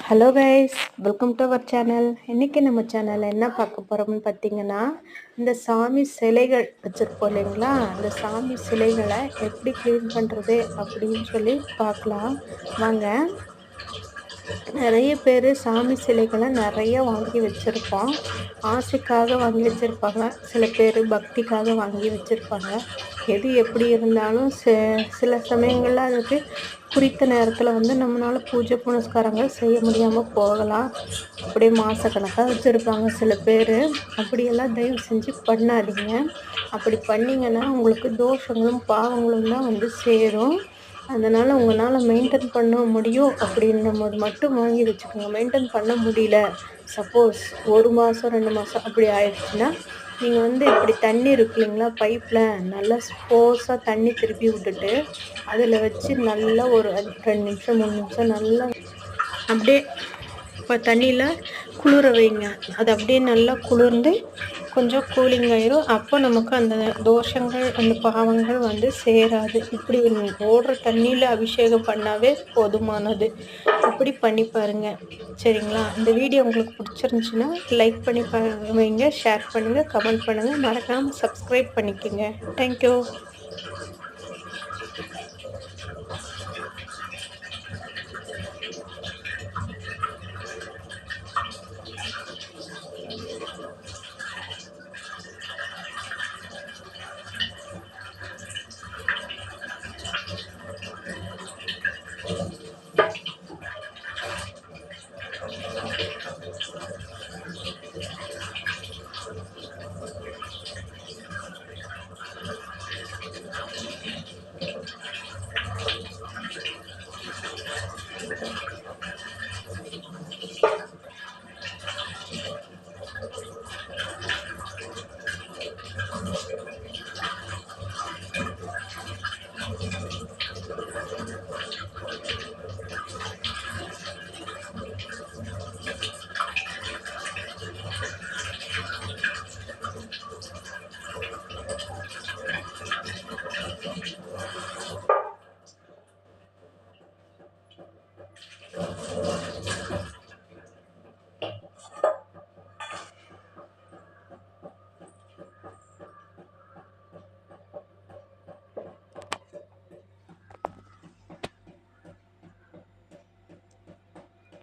Hello guys, welcome to our channel. இன்றைக்கி நம்ம சேனலில் என்ன பார்க்க போகிறோம்னு பார்த்தீங்கன்னா, இந்த சாமி சிலைகள் வச்சுருப்போம் இல்லைங்களா, அந்த சாமி சிலைகளை எப்படி க்ளீன் பண்ணுறது அப்படின்னு சொல்லி பார்க்கலாம் வாங்க. நிறைய பேர் சாமி சிலைகளை நிறைய வாங்கி வச்சுருப்போம். ஆசைக்காக வாங்கி வச்சுருப்பாங்க, சில பேர் பக்திக்காக வாங்கி வச்சுருப்பாங்க. எது எப்படி இருந்தாலும் சில சமயங்களில் அதுக்கு குறித்த நேரத்தில் வந்து நம்மளால் பூஜை புனஸ்காரங்கள் செய்ய முடியாமல் போகலாம். அப்படியே மாதக்கணக்காக வச்சுருப்பாங்க சில பேர். அப்படியெல்லாம் தயவு செஞ்சு பண்ணாதீங்க. அப்படி பண்ணிங்கன்னா உங்களுக்கு தோஷங்களும் பாவங்களும் தான் வந்து சேரும். அதனால் உங்களால் மெயின்டைன் பண்ண முடியும் அப்படின்னும் போது மட்டும் வாங்கி வச்சுக்கோங்க. மெயின்டைன் பண்ண முடியல, சப்போஸ் 1 மாதம் 2 மாதம் அப்படி ஆயிடுச்சுன்னா, நீங்கள் வந்து இப்படி தண்ணி இருக்கு இல்லைங்களா, பைப்பில் நல்லா ஃபோர்ஸாக தண்ணி திருப்பி விட்டுட்டு அதில் வச்சு நல்லா ஒரு 2 நிமிஷம் 3 நிமிஷம் நல்லா அப்படியே இப்போ தண்ணியில் குளிர வைங்க. அது அப்படியே நல்லா குளிர்ந்து கொஞ்சம் கூலிங் ஆயிரும். அப்போ நமக்கு அந்த தோஷங்கள் அந்த பாவங்கள் வந்து சேராது. இப்படி ஓடுற தண்ணியில் அபிஷேகம் பண்ணாவே போதுமானது. இப்படி பண்ணி பாருங்கள், சரிங்களா? இந்த வீடியோ உங்களுக்கு பிடிச்சிருந்துச்சுன்னா லைக் பண்ணி வைங்க, ஷேர் பண்ணுங்கள், கமெண்ட் பண்ணுங்கள், மறக்காமல் சப்ஸ்கிரைப் பண்ணிக்கோங்க. தேங்க்யூ.